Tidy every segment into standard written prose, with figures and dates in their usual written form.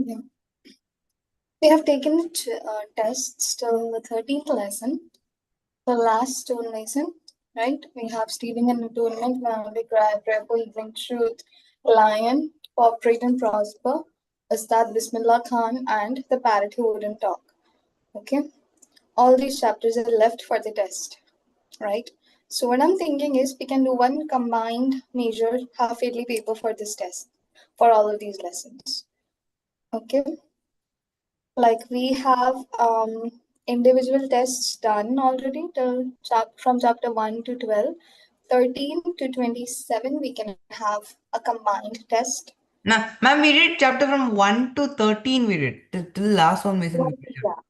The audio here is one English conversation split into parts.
Yeah. We have taken tests till the 13th lesson, the last stone lesson, right? We have stealing and atonement, family cry, prayer for healing, truth, lion, cooperate and prosper, Ustad Bismillah Khan, and the parrot who wouldn't talk. Okay, all these chapters are left for the test, right? So what I'm thinking is we can do one combined major half-yearly paper for this test, for all of these lessons. Okay, like we have individual tests done already till from chapter 1 to 12. 13 to 27 we can have a combined test. Nah, ma'am, we did chapter from 1 to 13 we did. Till last one lesson.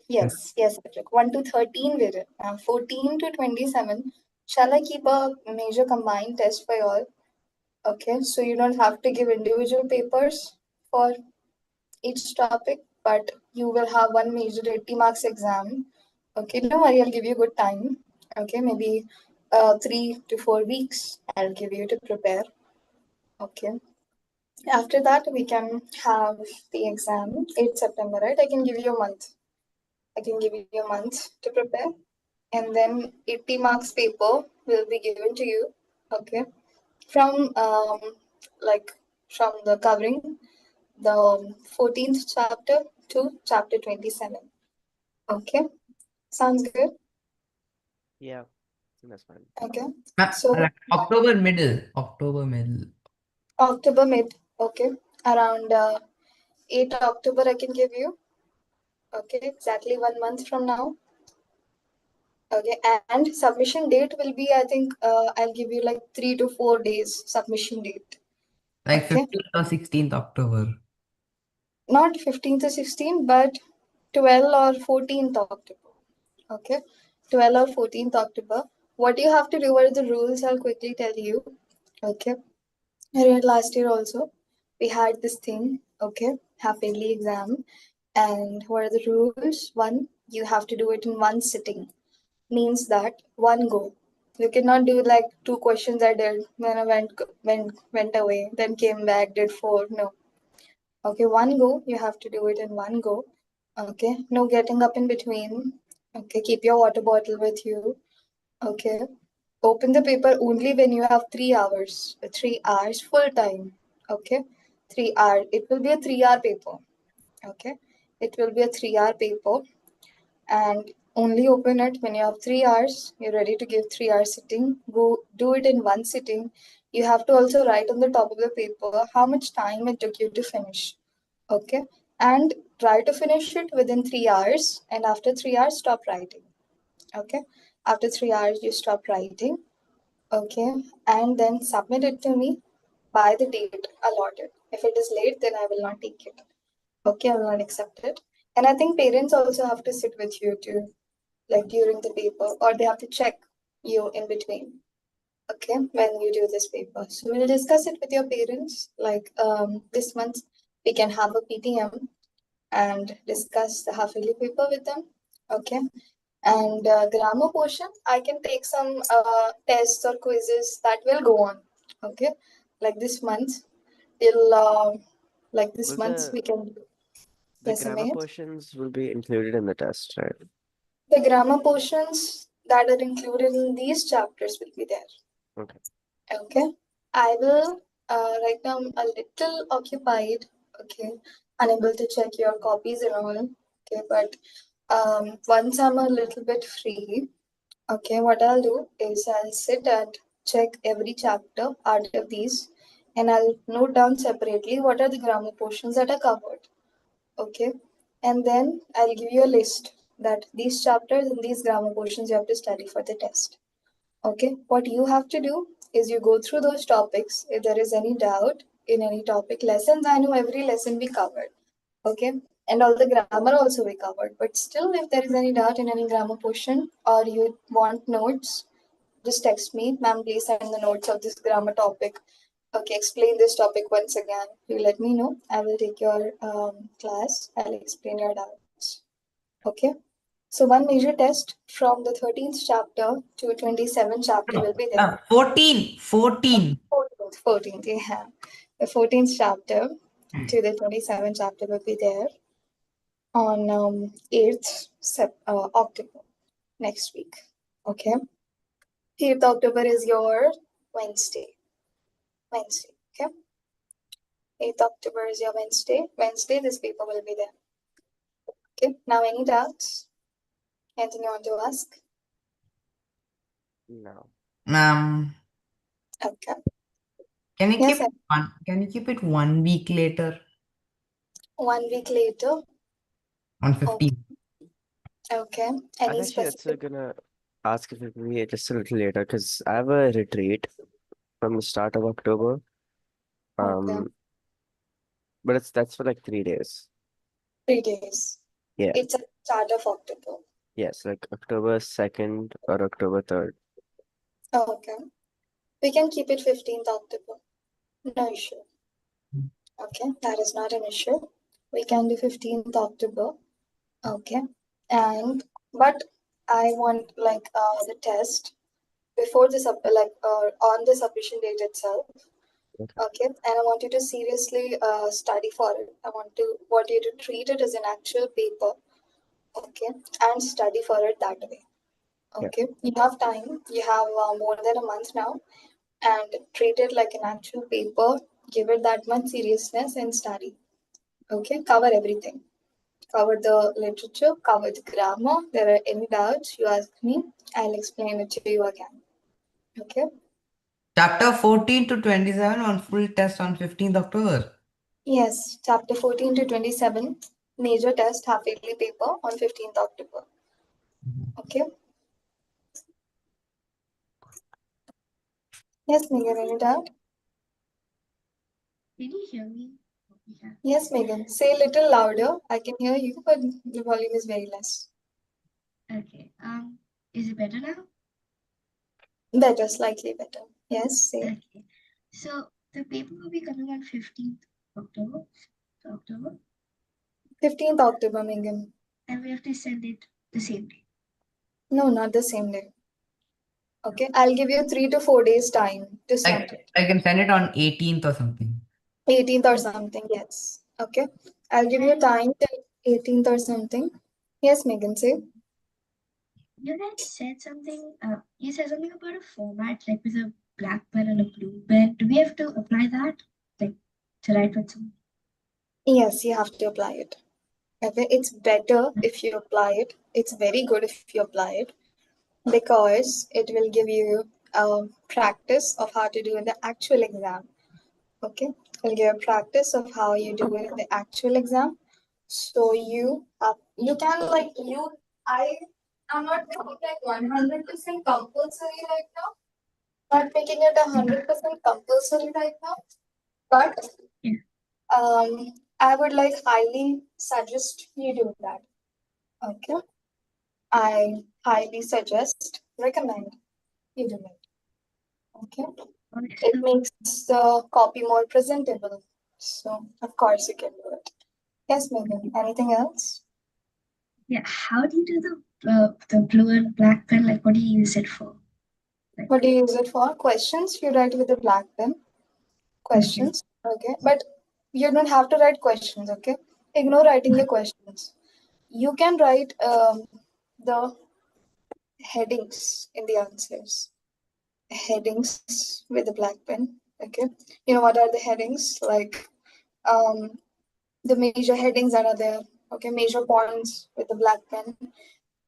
Yeah. Yes, Patrick. 1 to 13 we did. 14 to 27. Shall I keep a major combined test for you all? Okay, so you don't have to give individual papers for each topic, but you will have one major 80 marks exam. Okay, don't worry, I'll give you good time. Okay, maybe 3 to 4 weeks I'll give you to prepare. Okay. After that, we can have the exam 8 September, right? I can give you a month. I can give you a month to prepare. And then 80 marks paper will be given to you. Okay. From like from the covering the 14th chapter to chapter 27. Okay. Sounds good. Yeah, that's fine. Okay. So So October middle. October mid. Okay. Around 8 October I can give you. Okay. Exactly 1 month from now. Okay, and submission date will be, I think, I'll give you like 3 to 4 days submission date. Like Okay, 15th or 16th October. not 15th or 16th, but 12th or 14th October. Okay, 12th or 14th October. What you have to do, what are the rules? I'll quickly tell you. Okay, I read last year also. We had this thing. Okay, half yearly exam, and what are the rules? One, you have to do it in one sitting. Means that one go. You cannot do like 2 questions I did, then I went away, then came back, did 4. No. Okay, one go. You have to do it in one go. Okay, no getting up in between. Okay, keep your water bottle with you. Okay, open the paper only when you have 3 hours. 3 hours full time. Okay, 3 hours. It will be a 3 hour paper. Okay, it will be a 3 hour paper, and only open it when you have 3 hours. You're ready to give 3 hours sitting. Go do it in one sitting. You have to also write on the top of the paper how much time it took you to finish. Okay, and try to finish it within 3 hours. And after 3 hours, stop writing. Okay, after 3 hours, you stop writing. Okay, and then submit it to me by the date allotted. If it is late, then I will not take it. Okay, I will not accept it. And I think parents also have to sit with you too, like during the paper, or they have to check you in between. Okay, when you do this paper. So we'll discuss it with your parents. Like this month, we can have a PTM and discuss the half yearly paper with them. Okay, and grammar portion, I can take some tests or quizzes that will go on. Okay, like this month till like this Will month we can. the Yes, grammar Amit. portions will be included in the test, right? The grammar portions that are included in these chapters will be there. Okay. Okay. I will, right now I'm a little occupied. Okay. Unable to check your copies and all. Okay. But once I'm a little bit free, okay, what I'll do is I'll sit and check every chapter out of these, and I'll note down separately what are the grammar portions that are covered. Okay. And then I'll give you a list that these chapters and these grammar portions you have to study for the test. Okay. What you have to do is you go through those topics. If there is any doubt in any topic, lessons, I know every lesson we covered. Okay. And all the grammar also we covered. But still, if there is any doubt in any grammar portion or you want notes, just text me, ma'am, please send the notes of this grammar topic. Okay, explain this topic once again. You let me know. I will take your class. I'll explain your doubts. Okay. So one major test from the 13th chapter to 27th chapter will be there. 14. 14th, yeah. The 14th chapter. to the 27th chapter will be there on 8th October, next week. Okay. 8th October is your Wednesday. Okay. 8th October is your Wednesday. Wednesday, this paper will be there. Okay. Now, any doubts? Anything you want to ask? No. Okay. Can you Yes, keep can you keep it 1 week later 1 week later. on 15th? Okay. I'm Any actually also specific? gonna ask if it will be just a little later because I have a retreat from the start of October. Okay. But that's for like 3 days. 3 days. Yeah. It's at the start of October. Yes, like October 2nd or October 3rd. Okay. We can keep it 15th October. No issue. Okay. That is not an issue. We can do 15th October. Okay. But I want like the test before the on the submission date itself. Okay. And I want you to seriously study for it. I want you to treat it as an actual paper. Okay. And study for it that way. Yeah. Okay. You have time. You have more than a month now. And treat it like an actual paper. Give it that much seriousness and study. Okay. Cover everything. Cover the literature. Cover the grammar. There are any doubts, you ask me. I'll explain it to you again. Okay. Chapter 14 to 27 on full test on 15th October. Yes, chapter 14 to 27, major test half yearly paper on 15th October. Okay. Yes, Megan, any doubt? Can you hear me? Yeah. Yes, Megan. Say a little louder. I can hear you, but the volume is very less. Okay. Is it better now? Better, slightly better. Yes, say. Okay. So the paper will be coming on 15th October. October. 15th October, Megan. And we have to send it the same day. No, not the same day. Okay, I'll give you 3 to 4 days time to send it. I can send it on 18th or something. 18th or something, yes. Okay, I'll give you time till 18th or something. Yes, Megan, say. You guys said something. You said something about a format like with a black pen and a blue pen. Do we have to apply that, like to write with some? Yes, you have to apply it. Okay, it's better if you apply it. It's very good if you apply it because it will give you a practice of how to do in the actual exam. Okay, it'll give a practice of how you do it in the actual exam. So you can like you I'm not making like 100% compulsory right now. Not making it 100% compulsory right now, but I would like highly suggest you do that. Okay, I highly recommend you do it. Okay, it makes the copy more presentable. So of course you can do it. Yes, Megan. Anything else? Yeah. How do you do the blue and black pen? Like, what do you use it for? Like, What do you use it for? Questions. You write with a black pen. Questions. Okay, but you don't have to write questions. Okay, ignore writing the questions. You can write the headings in the answers. Headings with a black pen. Okay, you know what are the headings? Like the major headings that are there. Okay, major points with the black pen.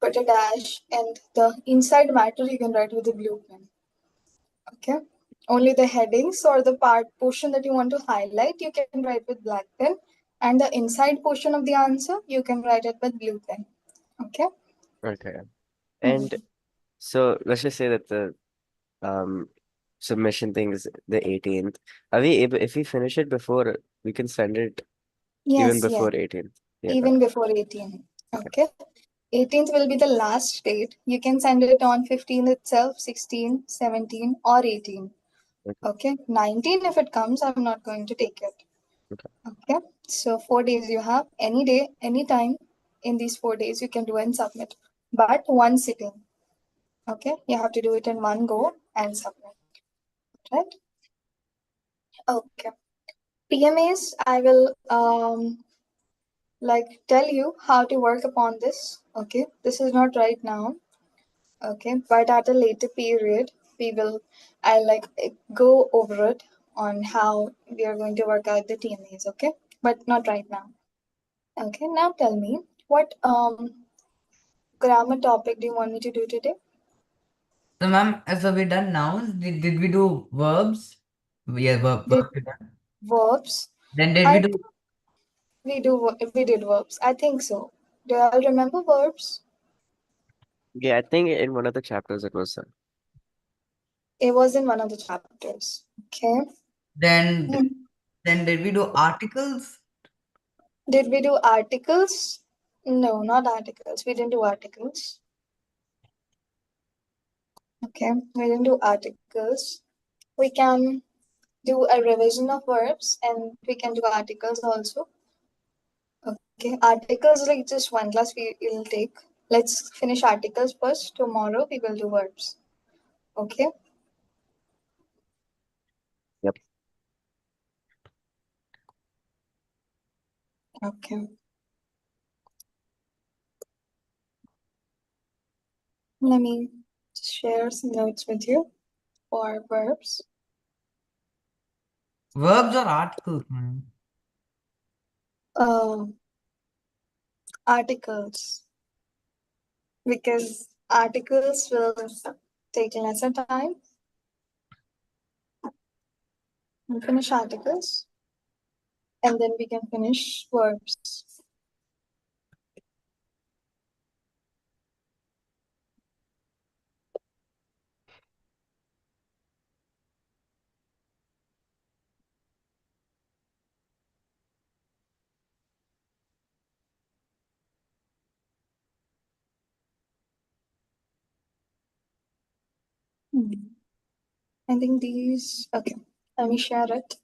Put a dash, and the inside matter you can write with the blue pen. Okay, only the headings or the portion that you want to highlight you can write with black pen, and the inside portion of the answer you can write it with blue pen. Okay. Okay. And so let's just say that the um submission thing is the 18th. Are we able, if we finish it before, we can send it even Yes, before yes. 18th? Yeah. Even before 18. Okay. 18th will be the last date. You can send it on 15th itself, 16, 17, or 18. Okay. 19, if it comes, I'm not going to take it. Okay. So 4 days you have. Any day, any time in these 4 days, you can do and submit. But one sitting. Okay. You have to do it in one go and submit. Right? Okay. TMAs, I will like tell you how to work upon this. Okay, this is not right now. Okay, but at a later period, we will I like go over it on how we are going to work out the TMAs. Okay, but not right now. Okay, now tell me what grammar topic do you want me to do today? So, ma'am, so we done nouns. Did we do verbs? Yeah, Did verbs we done. verbs? Then did we I do think we did verbs. I think so. Do you all remember verbs? Yeah, I think in one of the chapters it was It was in one of the chapters. Okay. then Hmm. then did we do articles? Did we do articles? No, not articles. We didn't do articles. Okay, we didn't do articles. We can do a revision of verbs and we can do articles also. Okay, articles like just one class we will take. Let's finish articles first. Tomorrow we will do verbs. Okay. yep. Okay. Let me share some notes with you for verbs. Verbs or articles, ma'am? Uh, Articles, because articles will take lesser time. We'll finish articles and then we can finish verbs. I think these, okay, let me share it.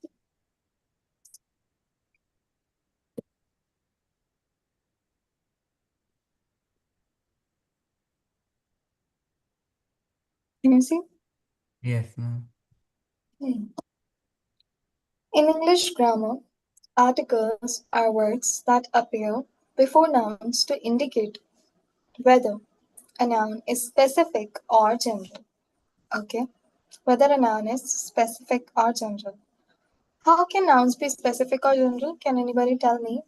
Can you see? Yes, ma'am. In English grammar, articles are words that appear before nouns to indicate whether a noun is specific or general. Okay, whether a noun is specific or general. How can nouns be specific or general? Can anybody tell me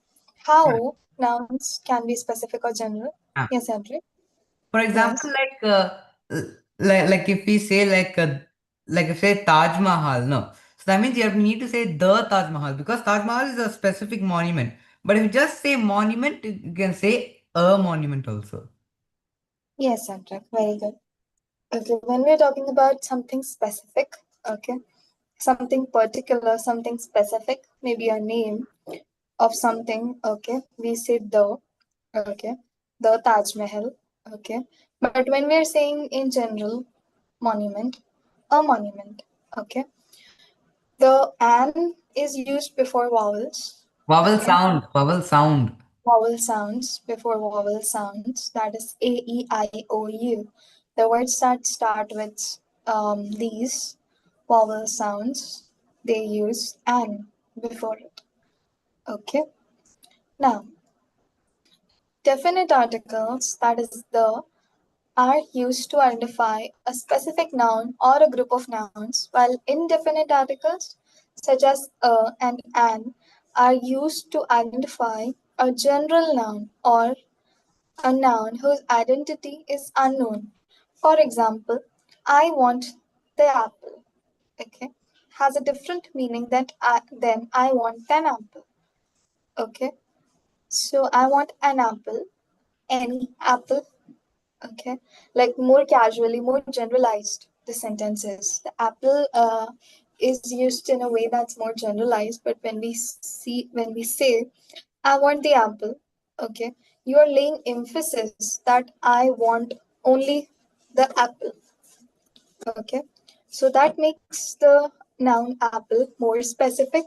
Right. how nouns can be specific or general? Ah. Yes, Andrew. For example, Yes. like if we say like if say Taj Mahal, no. So that means you need to say the Taj Mahal because Taj Mahal is a specific monument. But if you just say monument, you can say a monument also. Yes, Andrew. Very good. Okay, when we're talking about something specific, okay, something particular, something specific, maybe a name of something, okay, we say okay, the Taj Mahal, okay. But when we're saying in general, monument, a monument, okay, the an is used before vowels, Vowel okay, sound, vowel sound. vowel sounds before vowel sounds, that is A, E, I, O, U. The words that start with these vowel sounds, they use an before it. Okay. Now, definite articles, that is the, are used to identify a specific noun or a group of nouns, while indefinite articles, such as a and an, are used to identify a general noun or a noun whose identity is unknown. For example, I want the apple. Okay, has a different meaning than I want an apple. Okay, so I want an apple, any apple. Okay, like more casually, more generalized. The sentence is the apple is used in a way that's more generalized. But when we say I want the apple, okay, you are laying emphasis that I want only the apple. Okay, so that makes the noun apple more specific.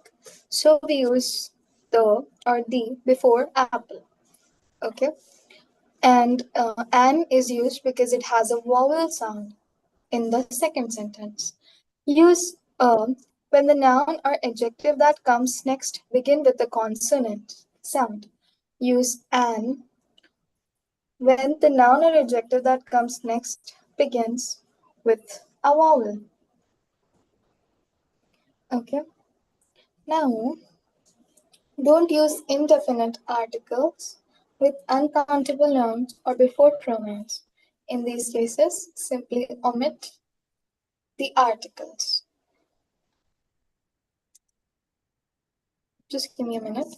So we use the or the before apple. Okay, and an is used because it has a vowel sound in the second sentence. Use When the noun or adjective that comes next begin with the consonant sound, use an. When the noun or adjective that comes next begins with a vowel. Okay. Now, don't use indefinite articles with uncountable nouns or before pronouns. In these cases, simply omit the articles. Just give me a minute.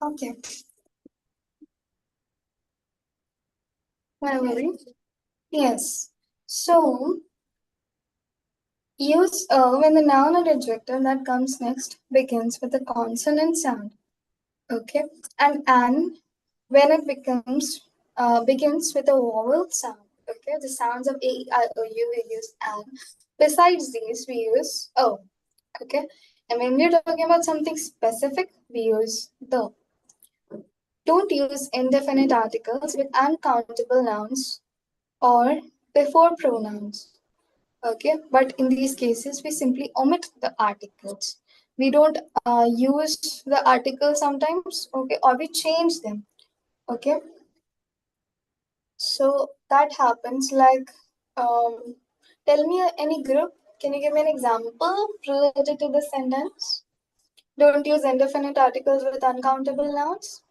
Okay. No worry. Yes. So, use when the noun or adjective that comes next begins with a consonant sound. Okay. And an when it begins with a vowel sound. Okay. The sounds of a, e, I, o, u, we use an. Besides these, we use o. Okay. And when we're talking about something specific, we use the. Don't use indefinite articles with uncountable nouns or before pronouns. Okay, but in these cases, we simply omit the articles. We don't use the articles sometimes, okay, or we change them. Okay, so that happens like, tell me any group. Can you give me an example related to the sentence? Don't use indefinite articles with uncountable nouns.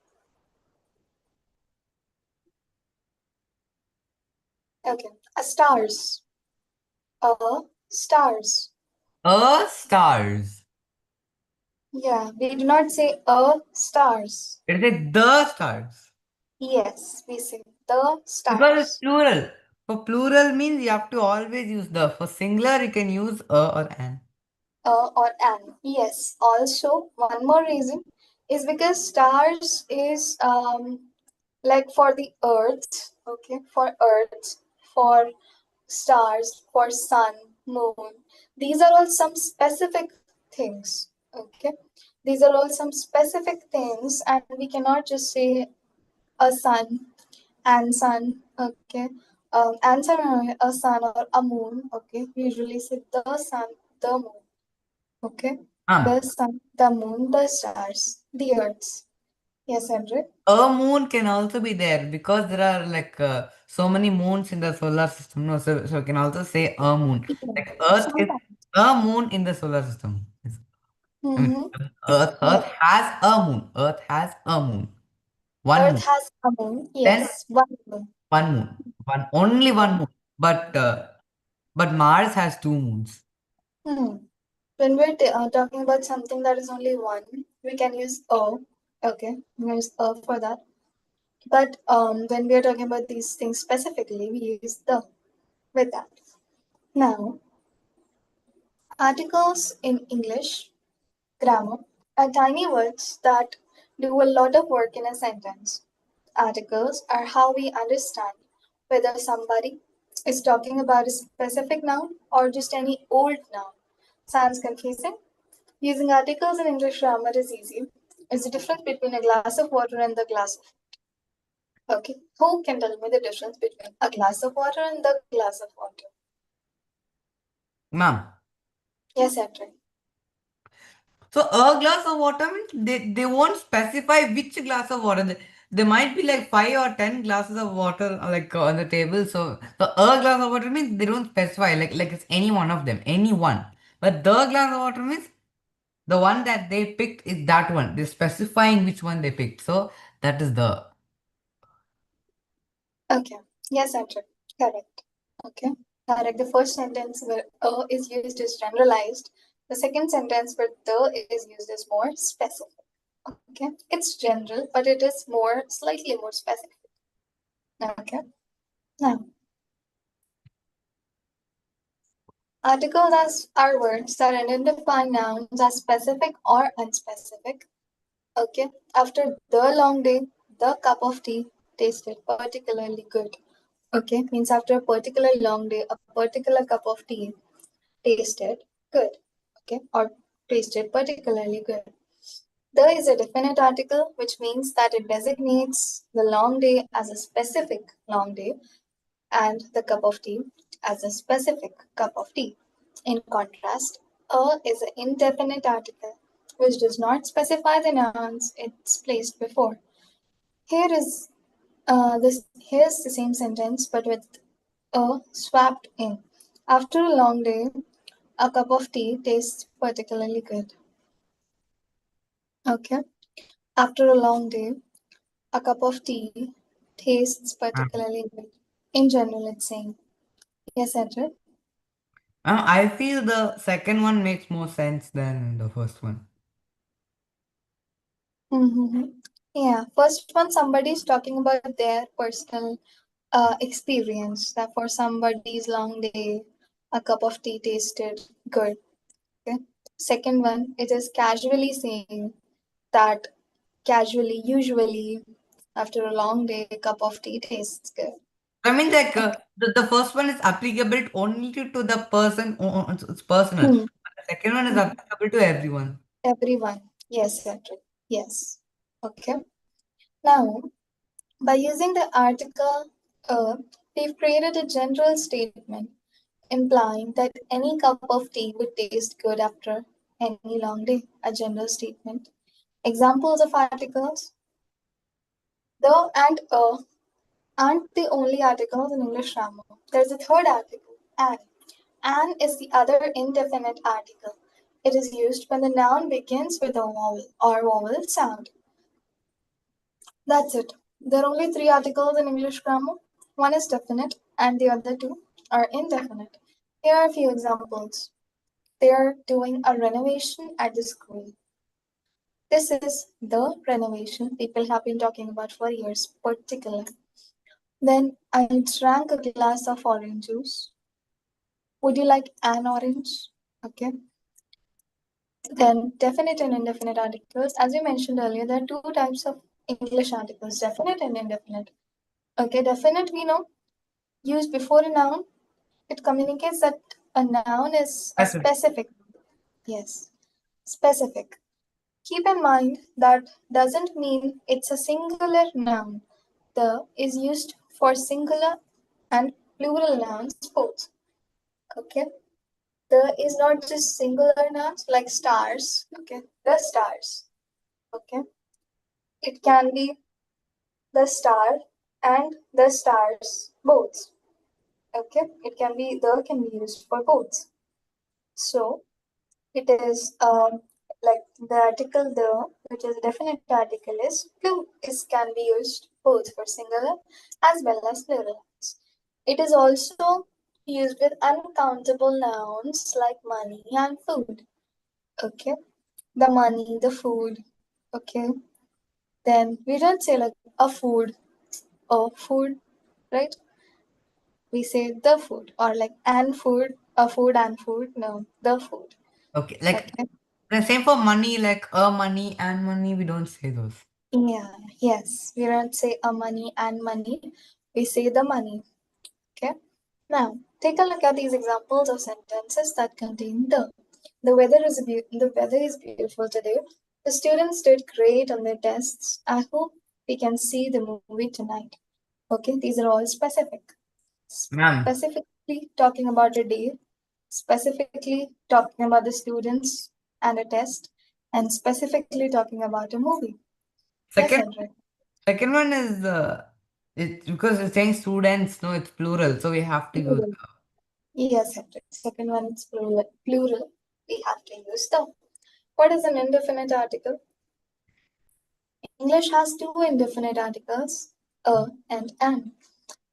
Okay, stars. Stars. Stars. Yeah, we do not say stars. It is the stars. Yes, we say the Because it's stars. plural. For plural means you have to always use the. For singular, you can use a or an. Or an. Yes. Also, one more reason is because stars is like for the earth, okay, for earth, for stars, for sun, moon. These are all some specific things, okay. These are all some specific things, and we cannot just say a sun and sun, okay. And sun, a sun or a moon, okay. We usually say the sun, the moon. Okay. The Ah. sun, the moon, the stars, the earths. Yes, Andrew. A moon can also be there because there are like so many moons in the solar system. No, so you can also say a moon. Yeah. Like Earth is Sometimes. a moon in the solar system. I mean, Mm-hmm. Earth Yeah. has a moon. Earth has a moon. One Earth moon. has a moon. Then Yes, one moon. one moon. Only one moon. But Mars has two moons. Hmm. When we're talking about something that is only one, we can use a. Okay, we can use a for that. But when we're talking about these things specifically, we use the with that. Now, articles in English grammar are tiny words that do a lot of work in a sentence. Articles are how we understand whether somebody is talking about a specific noun or just any old noun. Sounds confusing? Using articles in English grammar is easy. It's the difference between a glass of water and the glass of. Okay, who can tell me the difference between a glass of water and the glass of water? Ma'am. Yes, Edwin. So a glass of water means they won't specify which glass of water. There might be like 5 or 10 glasses of water like on the table. So a glass of water means they don't specify like it's any one of them, any one. But the glass of water means the one that they picked is that one. They're specifying which one they picked. So that is the. Okay. Yes, Andrew. Correct. Okay. Correct. The first sentence where is used is generalized. The second sentence where the is used is more specific. Okay. It's general, but it is more slightly more specific. Okay. Now, articles are words that identify nouns as specific or unspecific. Okay. After the long day, the cup of tea tasted particularly good. Okay, means after a particular long day, a particular cup of tea tasted good. Okay, or tasted particularly good. The is a definite article, which means that it designates the long day as a specific long day and the cup of tea as a specific cup of tea. In contrast, a is an indefinite article, which does not specify the nouns it's placed before. Here is here's the same sentence but with swapped in. After a long day, a cup of tea tastes particularly good. Okay. After a long day, a cup of tea tastes particularly good. In general, it's saying. Yes, Edward? I feel the second one makes more sense than the first one. Mm-hmm. Yeah. First one, somebody's talking about their personal experience that for somebody's long day, a cup of tea tasted good. Okay. Second one, it is casually saying that casually, usually, after a long day, a cup of tea tastes good. I mean, like Okay. the first one is applicable only to the person. It's personal. Hmm. But the second one is Hmm. applicable to everyone. Everyone. Yes, Cedric. Yes. Okay. Now, by using the article, we've created a general statement implying that any cup of tea would taste good after any long day. A general statement. Examples of articles: the and aren't the only articles in English grammar. There's a third article, an. An is the other indefinite article. It is used when the noun begins with a vowel or vowel sound. That's it. There are only three articles in English grammar. One is definite and the other two are indefinite. Here are a few examples. They are doing a renovation at the school. This is the renovation people have been talking about for years, particularly. Then I drank a glass of orange juice. Would you like an orange? Okay. Then definite and indefinite articles. As we mentioned earlier, there are two types of English articles, definite and indefinite. Okay, definite we know, used before a noun. It communicates that a noun is a Specific. specific. Yes, specific. Keep in mind that doesn't mean it's a singular noun. The is used for singular and plural nouns both. Okay. The is not just singular nouns like stars. Okay. The stars. Okay. It can be the star and the stars both. Okay. It can be the can be used for both. So it is like the article the, which is a definite article, is can be used both for singular as well as plural nouns. It is also used with uncountable nouns like money and food. Okay, the money, the food. Okay, then we don't say like a food or food, right? We say the food or like and food, a food and food. No, the food. Okay, like Okay. the same for money, like a money and money. We don't say those. Yeah, yes. We don't say a money and money. We say the money. Okay. Now, take a look at these examples of sentences that contain the. The weather is beautiful today. The students did great on their tests. I hope we can see the movie tonight. Okay, these are all specific. Ma'am, Specifically talking about a day, specifically talking about the students and a test, and specifically talking about a movie. Yes, second Andre. second one is it because it's saying students. No, it's plural, so we have to use. Plural. Yes, Hendrik. Second one is plural. Plural. We have to use the. What is an indefinite article? English has two indefinite articles, a and an.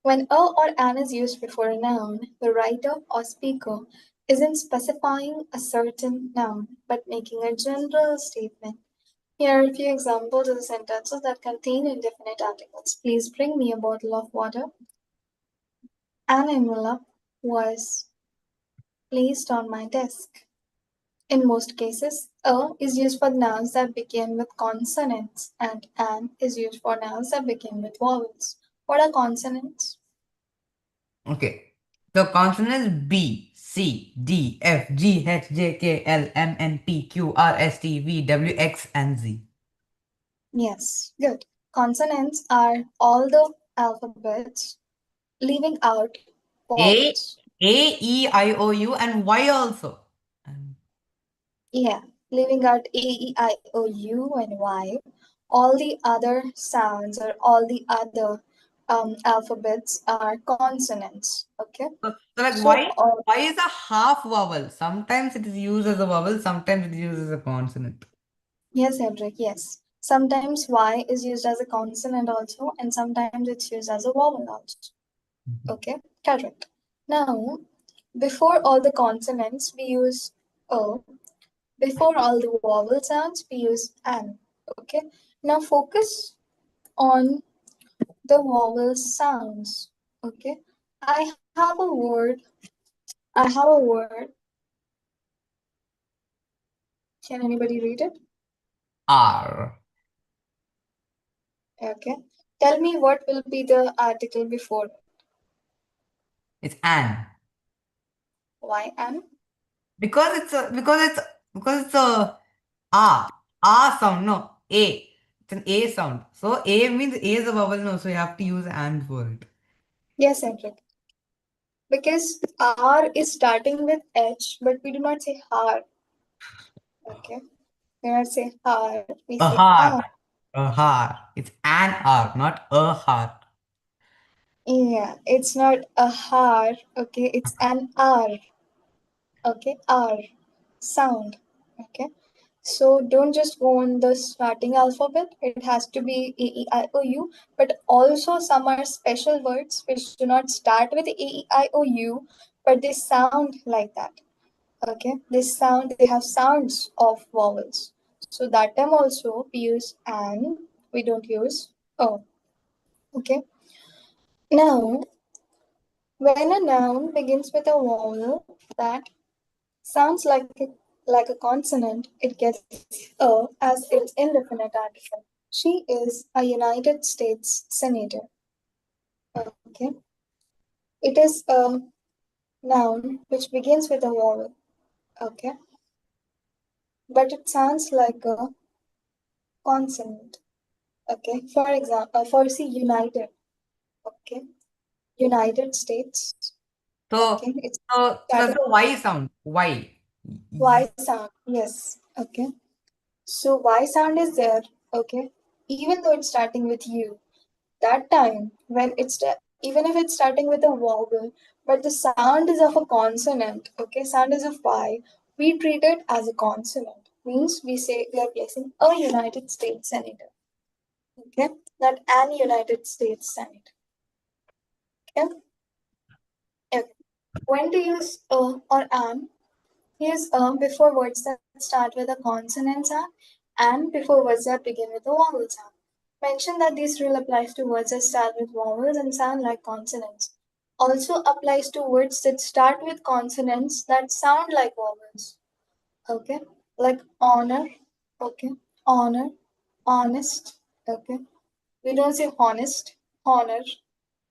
When a or an is used before a noun, the writer or speaker isn't specifying a certain noun, but making a general statement. Here are a few examples of the sentences that contain indefinite articles. Please bring me a bottle of water. An envelope was placed on my desk. In most cases, a is used for nouns that begin with consonants and an is used for nouns that begin with vowels. What are consonants? Okay. The consonants B, C, D, F, G, H, J, K, L, M, N, P, Q, R, S, T, V, W, X, and Z. Yes, good. Consonants are all the alphabets, leaving out A, vowels. E, I, O, U, and Y also. Yeah, leaving out A, E, I, O, U, and Y. All the other sounds or all the other alphabets are consonants. Okay, So like so why is a half vowel? Sometimes it is used as a vowel, sometimes it is used as a consonant. yes, Edric, yes. Sometimes Y is used as a consonant also, and sometimes it's used as a vowel also. Okay, correct. Now, before all the consonants, we use O. Before all the vowel sounds, we use an. Okay, now focus on the vowel sounds. Okay, I have a word. I have a word. Can anybody read it? R. Okay. Tell me what will be the article before. It's an. Why an? Because it's a a sound, no a. It's an a sound. So a means a is a vowel, no. So you have to use and for it. Yes, Edric. Because R is starting with H, but we do not say har. Okay. We do not say har. We A say ah. har. A har. It's an r, not a har. Yeah, it's not a har. Okay, it's an R. Okay, R sound. Okay. So don't just go on the starting alphabet. It has to be A, E, I, O, U. But also some are special words which do not start with A, E, I, O, U, but they sound like that. Okay, they have sounds of vowels. So that time also we use an, we don't use O. Okay. Now, when a noun begins with a vowel that sounds like a consonant, it gets a as its indefinite article. She is a United States Senator. Okay. It is a noun which begins with a vowel. Okay. But it sounds like a consonant. Okay. For example, for see United. Okay. United States. So Okay. It's so starting that's a Y sound. Y. Y sound. Yes. Okay. So Y sound is there. Okay. Even though it's starting with U. That time when even if it's starting with a vowel, but the sound is of a consonant. Okay, sound is of Y. We treat it as a consonant. Means we say we are placing a United States Senator. Okay, not an United States Senator. Okay. Okay. When to use a or an? Use a before words that start with a consonant sound and before words that begin with a vowel sound. Mention that this rule applies to words that start with vowels and sound like consonants. Also applies to words that start with consonants that sound like vowels. Okay, like honor. Okay, honor, honest. Okay, we don't say honest, honor.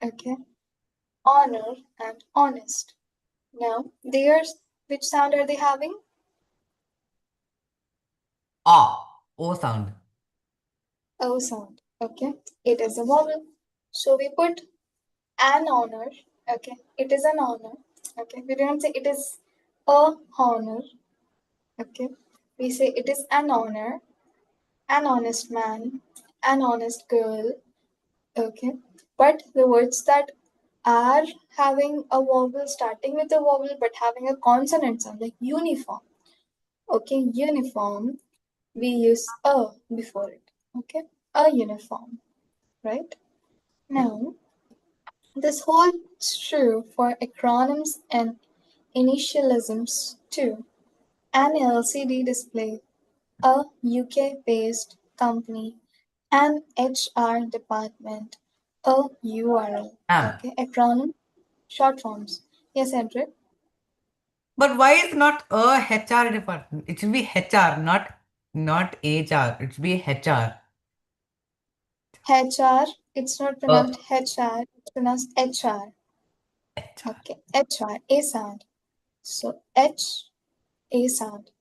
Okay, honor and honest. Now, there's which sound are they having? O sound. O sound. Okay, it is a vowel. So we put an honor. Okay, it is an honor. Okay, we don't say it is a honor. Okay, we say it is an honor, an honest man, an honest girl. Okay, but the words that are having a vowel starting with a vowel but having a consonant sound like uniform. Okay, uniform, we use a before it. Okay, a uniform, right? Now, This holds true for acronyms and initialisms too. An LCD display, a UK-based company, an HR department, a URL. Ma'am, Okay, acronym, short forms. Yes, Edric. but why is not a HR department? It should be HR, not HR. It should be HR. HR, it's not Uh, pronounced HR, it's pronounced HR. HR. Okay, HR, A sound. So H, A sound.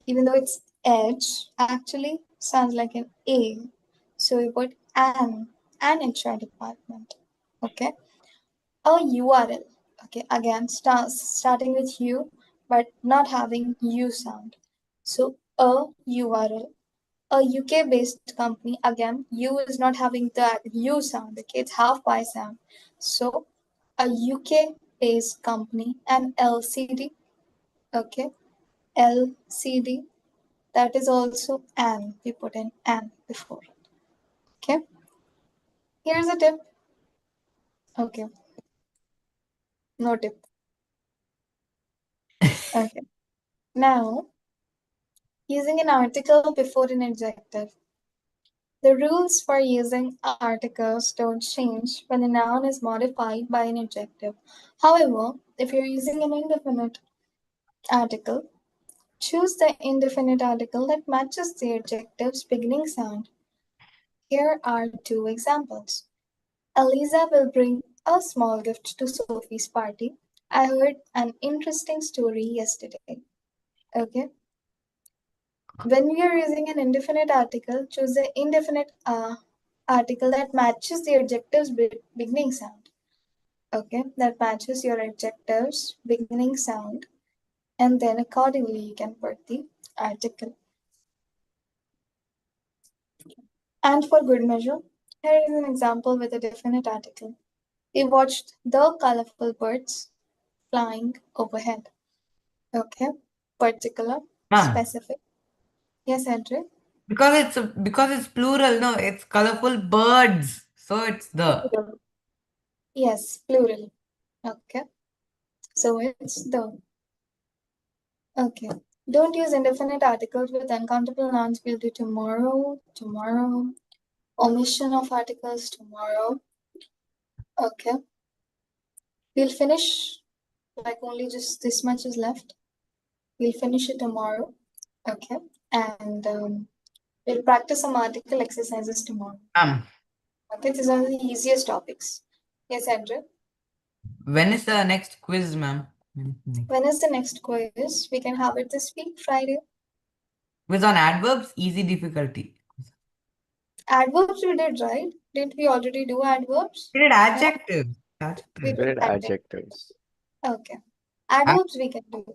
Even though it's edge, actually sounds like an A. So we put an HR department. Okay, a URL. Okay, again, starting with U, but not having U sound. So a URL. A UK based company, again, U is not having that U sound. Okay, it's half Y sound. So a UK based company, an LCD. Okay, LCD, that is also an. We put in an before. Okay. Here's a tip. Okay. No tip. Okay. Now, using an article before an adjective. The rules for using articles don't change when a noun is modified by an adjective. However, if you're using an indefinite article, choose the indefinite article that matches the adjective's beginning sound. Here are two examples. Eliza will bring a small gift to Sophie's party. I heard an interesting story yesterday. Okay. When we are using an indefinite article, choose the indefinite article that matches the adjective's beginning sound. Okay, that matches your adjective's beginning sound, and then accordingly you can put the article. And for good measure, here is an example with a definite article. We watched the colorful birds flying overhead. Okay, particular, Ma'am, specific. Yes, Andrew. because it's plural, no, it's colorful birds. So it's the. Plural. Yes, plural. Okay, so it's the. Okay. Don't use indefinite articles with uncountable nouns. We'll do tomorrow, tomorrow. Omission of articles tomorrow. Okay. We'll finish, like only just this much is left. We'll finish it tomorrow. Okay. And we'll practice some article exercises tomorrow. Ma'am, Okay. These are the easiest topics. Yes, Andrew. when is the next quiz, ma'am? When is the next quiz? We can have it this week, Friday. Quiz on adverbs, easy difficulty. Adverbs we did, right? Didn't we already do adverbs? We did No? adjectives. We Adjectives. did Good adverbs. adjectives. Okay. Adverbs we can do.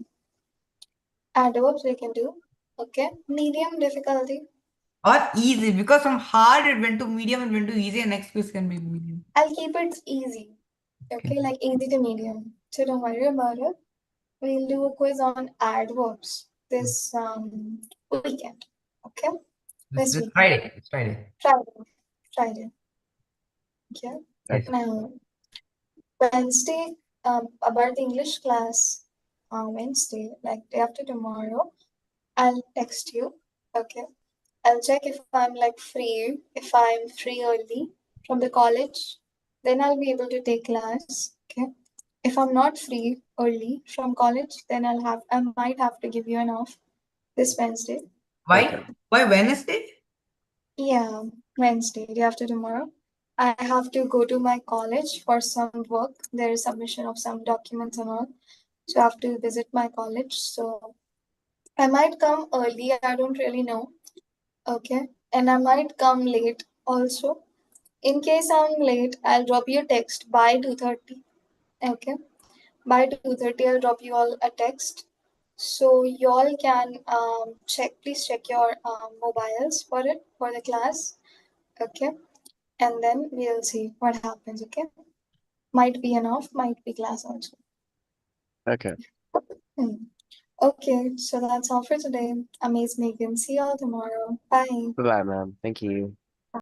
Adverbs we can do. Okay. Medium difficulty. Or easy, because from hard it went to medium and went to easy, and next quiz can be medium. I'll keep it easy. Okay, like easy to medium. So don't worry about it. We'll do a quiz on adverbs this weekend. Okay? This, This this weekend. Friday. It's Friday. Friday. Okay. Yes. Now Wednesday, about the English class Wednesday, like day after tomorrow, I'll text you. Okay. I'll check if I'm like free, if I'm free early from the college, then I'll be able to take class. Okay. If I'm not free early from college, then I might have to give you an off this Wednesday. Why? Okay. Why Wednesday? Yeah, Wednesday, day after tomorrow. I have to go to my college for some work. There is submission of some documents and all. So I have to visit my college. So I might come early, I don't really know. Okay. And I might come late also. In case I'm late, I'll drop you a text by 2:30. Okay. By 2:30, I'll drop you all a text. So y'all can please check your mobiles for it, for the class. Okay. And then we'll see what happens. Okay. Might be an off, might be class also. Okay. Hmm. Okay. So that's all for today. Amaze Megan. See y'all tomorrow. Bye. Bye-bye, ma'am. Thank you.